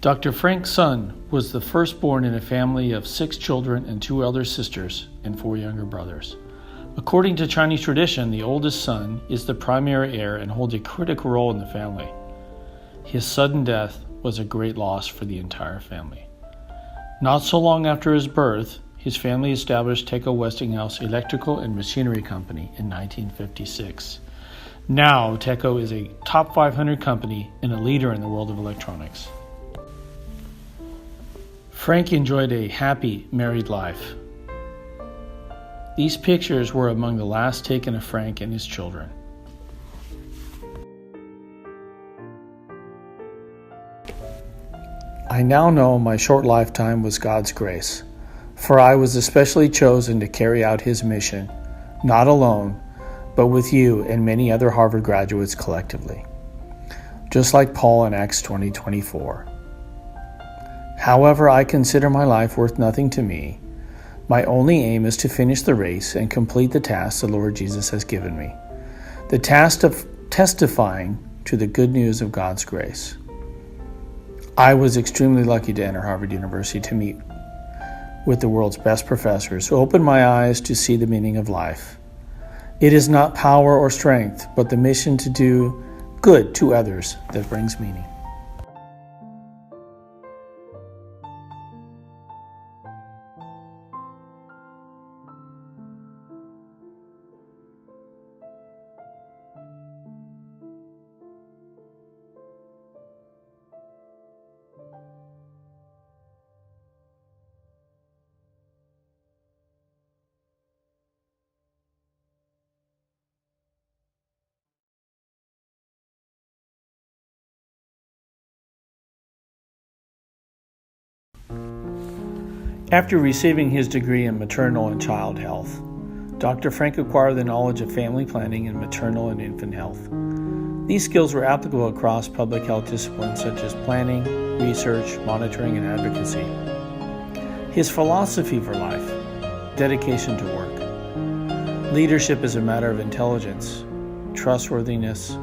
Dr. Frank7 was the firstborn in a family of 6 children and 2 elder sisters and 4 younger brothers. According to Chinese tradition, the oldest son is the primary heir and holds a critical role in the family. His sudden death was a great loss for the entire family. Not so long after his birth, his family established Teco Westinghouse Electrical and Machinery Company in 1956. Now, Teco is a top 500 company and a leader in the world of electronics. Frank enjoyed a happy married life. These pictures were among the last taken of Frank and his children. I now know my short lifetime was God's grace, for I was especially chosen to carry out His mission, not alone, but with you and many other Harvard graduates collectively, just like Paul in Acts 20:24. However, I consider my life worth nothing to me. My only aim is to finish the race and complete the task the Lord Jesus has given me, the task of testifying to the good news of God's grace. I was extremely lucky to enter Harvard University to meet with the world's best professors who opened my eyes to see the meaning of life. It is not power or strength, but the mission to do good to others that brings meaning. After receiving his degree in maternal and child health, Dr. Frank acquired the knowledge of family planning and maternal and infant health. These skills were applicable across public health disciplines such as planning, research, monitoring, and advocacy. His philosophy for life: dedication to work. Leadership is a matter of intelligence, trustworthiness,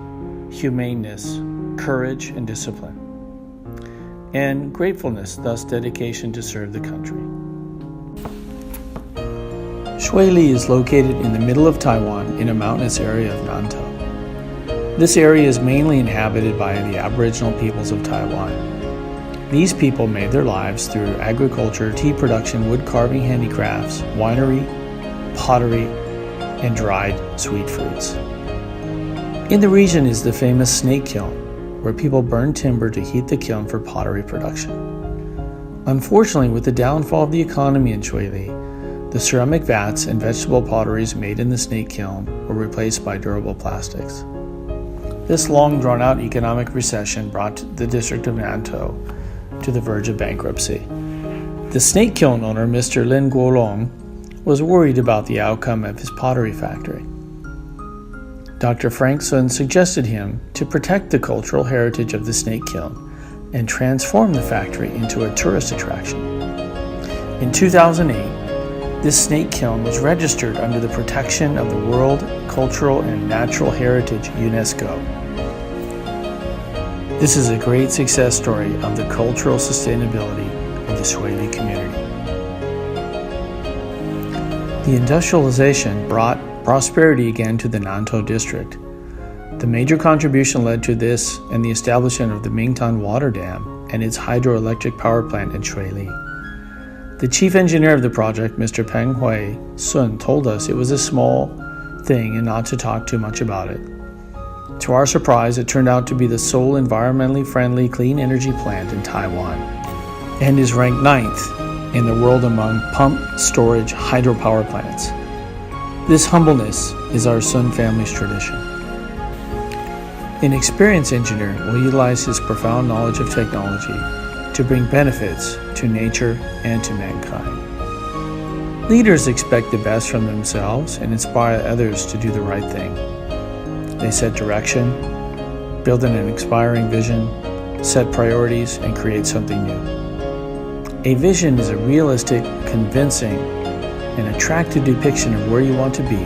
humaneness, courage, and discipline. And gratefulness, thus dedication to serve the country. Shuili is located in the middle of Taiwan in a mountainous area of Nantou. This area is mainly inhabited by the Aboriginal peoples of Taiwan. These people made their lives through agriculture, tea production, wood carving handicrafts, winery, pottery, and dried sweet fruits. In the region is the famous snake kiln, where people burn timber to heat the kiln for pottery production. Unfortunately, with the downfall of the economy in Shuili, the ceramic vats and vegetable potteries made in the snake kiln were replaced by durable plastics. This long drawn-out economic recession brought the district of Nantou to the verge of bankruptcy. The snake kiln owner, Mr. Lin Guolong, was worried about the outcome of his pottery factory. Dr. Frank7 suggested him to protect the cultural heritage of the snake kiln and transform the factory into a tourist attraction. In 2008, this snake kiln was registered under the protection of the World Cultural and Natural Heritage UNESCO. This is a great success story of the cultural sustainability of the Shuili community. The industrialization brought prosperity again to the Nantou district. The major contribution led to this and the establishment of the Mingtan Water Dam and its hydroelectric power plant in Shuili. The chief engineer of the project, Mr. Peng Hui Sun, told us it was a small thing and not to talk too much about it. To our surprise, it turned out to be the sole environmentally friendly clean energy plant in Taiwan and is ranked 9th in the world among pump storage hydropower plants. This humbleness is our Sun family's tradition. An experienced engineer will utilize his profound knowledge of technology to bring benefits to nature and to mankind. Leaders expect the best from themselves and inspire others to do the right thing. They set direction, build an inspiring vision, set priorities, and create something new. A vision is a realistic, convincing, and attractive depiction of where you want to be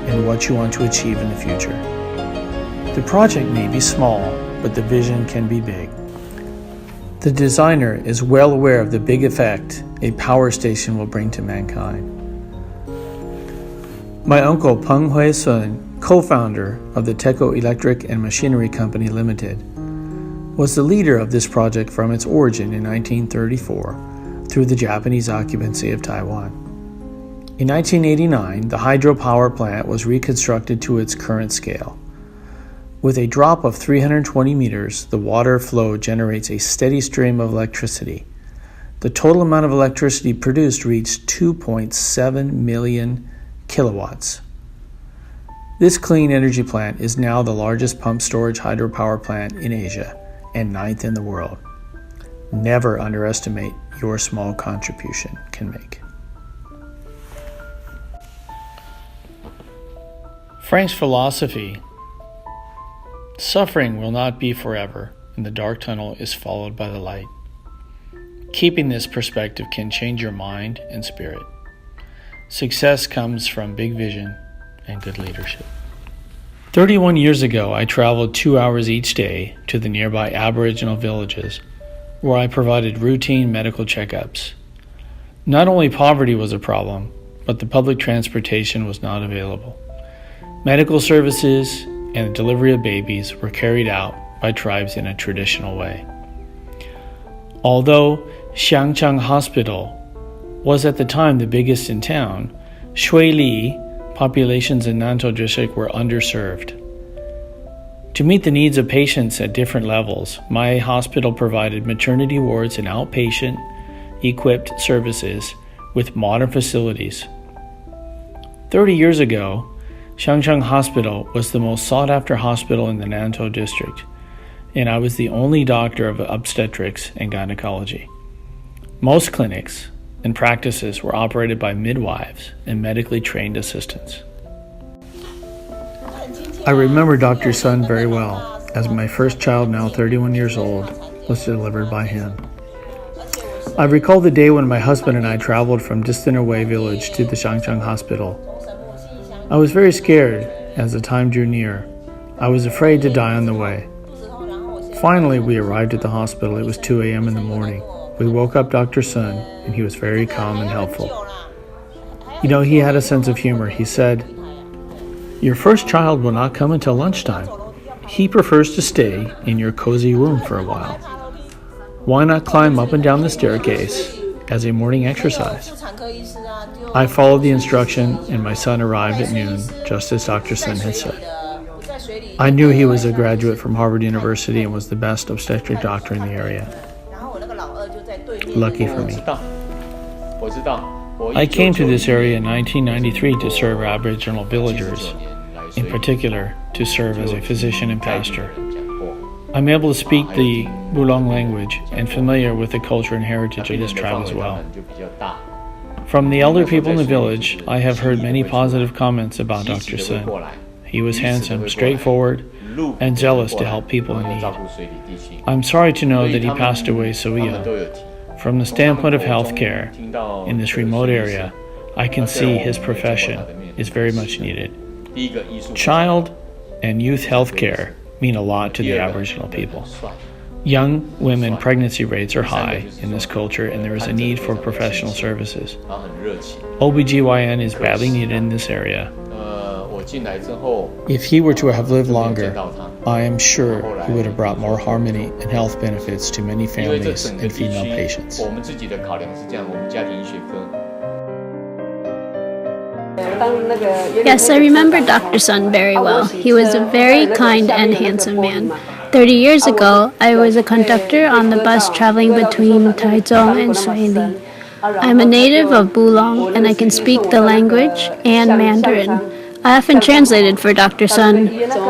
and what you want to achieve in the future. The project may be small, but the vision can be big. The designer is well aware of the big effect a power station will bring to mankind. My uncle Peng Hui-sun, co-founder of the Teco Electric and Machinery Company Limited, was the leader of this project from its origin in 1934 through the Japanese occupancy of Taiwan. In 1989, the hydropower plant was reconstructed to its current scale. With a drop of 320 meters, the water flow generates a steady stream of electricity. The total amount of electricity produced reached 2.7 million kilowatts. This clean energy plant is now the largest pump storage hydropower plant in Asia and 9th in the world. Never underestimate your small contribution can make. Frank's philosophy: suffering will not be forever, and the dark tunnel is followed by the light. Keeping this perspective can change your mind and spirit. Success comes from big vision and good leadership. 31 years ago, I traveled 2 hours each day to the nearby Aboriginal villages, where I provided routine medical checkups. Not only poverty was a problem, but the public transportation was not available. Medical services and the delivery of babies were carried out by tribes in a traditional way. Although Xiangcheng Hospital was at the time the biggest in town, Shuili populations in Nantou district were underserved. To meet the needs of patients at different levels, my hospital provided maternity wards and outpatient equipped services with modern facilities. 30 years ago, Xiangcheng Hospital was the most sought-after hospital in the Nantou district, and I was the only doctor of obstetrics and gynecology. Most clinics and practices were operated by midwives and medically trained assistants. I remember Dr. Sun very well, as my first child, now 31 years old, was delivered by him. I recall the day when my husband and I traveled from distant away village to the Xiangcheng Hospital. I was very scared as the time drew near. I was afraid to die on the way. Finally, we arrived at the hospital. It was 2 a.m. in the morning. We woke up Dr. Sun, and he was very calm and helpful. You know, he had a sense of humor. He said, "Your first child will not come until lunchtime. He prefers to stay in your cozy room for a while. Why not climb up and down the staircase as a morning exercise?" I followed the instruction, and my son arrived at noon, just as Dr. Sun had said. I knew he was a graduate from Harvard University and was the best obstetric doctor in the area. Lucky for me. I came to this area in 1993 to serve Aboriginal villagers, in particular to serve as a physician and pastor. I'm able to speak the Bulong language and familiar with the culture and heritage of this tribe as well. From the elder people in the village, I have heard many positive comments about Dr. Sun. He was handsome, straightforward, and zealous to help people in need. I'm sorry to know that he passed away so young. From the standpoint of healthcare in this remote area, I can see his profession is very much needed. Child and youth healthcare mean a lot to the Aboriginal people. Young women pregnancy rates are high in this culture, and there is a need for professional services. OBGYN is badly needed in this area. If he were to have lived longer, I am sure he would have brought more harmony and health benefits to many families and female patients. Yes, I remember Dr. Sun very well. He was a very kind and handsome man. 30 years ago, I was a conductor on the bus traveling between Taichung and Shuili. I'm a native of Bulong, and I can speak the language and Mandarin. I often translated for Dr. Sun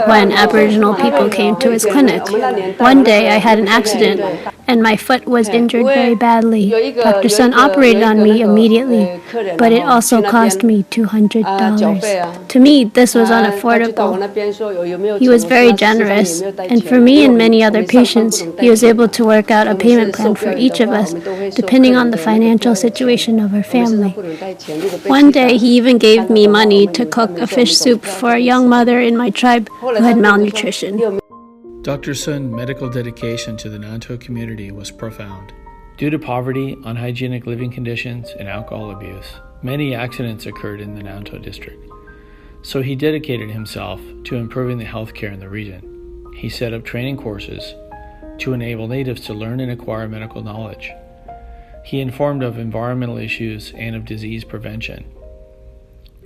when Aboriginal people came to his clinic. One day I had an accident and my foot was injured very badly. Dr. Sun operated on me immediately, but it also cost me $200. To me, this was unaffordable. He was very generous, and for me and many other patients, he was able to work out a payment plan for each of us, depending on the financial situation of our family. One day, he even gave me money to cook a fish soup for a young mother in my tribe who had malnutrition. Dr. Sun's medical dedication to the Nantou community was profound. Due to poverty, unhygienic living conditions, and alcohol abuse, many accidents occurred in the Nantou district. So he dedicated himself to improving the healthcare in the region. He set up training courses to enable natives to learn and acquire medical knowledge. He informed of environmental issues and of disease prevention.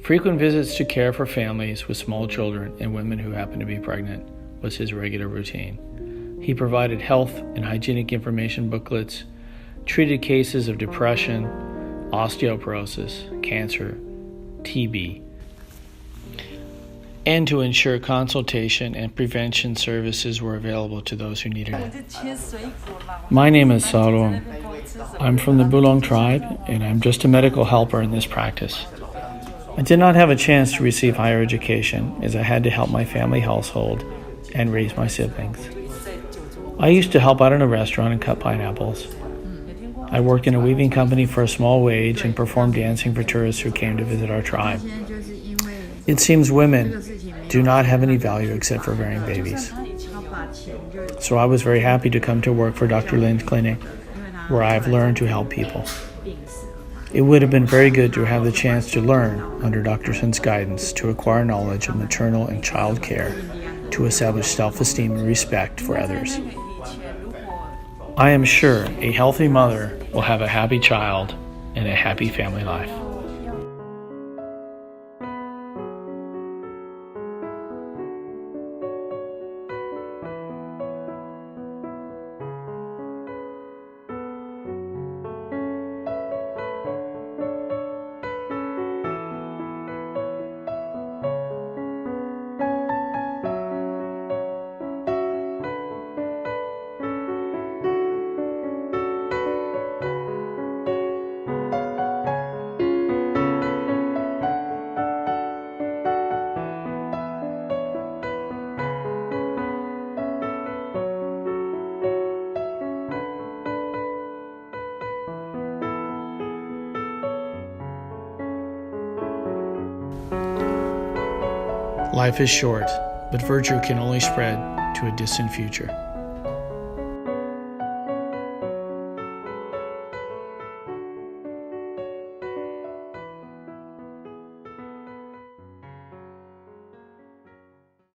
Frequent visits to care for families with small children and women who happen to be pregnant was his regular routine. He provided health and hygienic information booklets, treated cases of depression, osteoporosis, cancer, TB, and to ensure consultation and prevention services were available to those who needed it. My name is Sarum. I'm from the Bulong tribe, and I'm just a medical helper in this practice. I did not have a chance to receive higher education as I had to help my family household and raise my siblings. I used to help out in a restaurant and cut pineapples. I worked in a weaving company for a small wage and performed dancing for tourists who came to visit our tribe. It seems women do not have any value except for bearing babies. So I was very happy to come to work for Dr. Lin's clinic, where I have learned to help people. It would have been very good to have the chance to learn under Dr. Sun's guidance to acquire knowledge of maternal and child care to establish self-esteem and respect for others. I am sure a healthy mother will have a happy child and a happy family life. Life is short, but virtue can only spread to a distant future.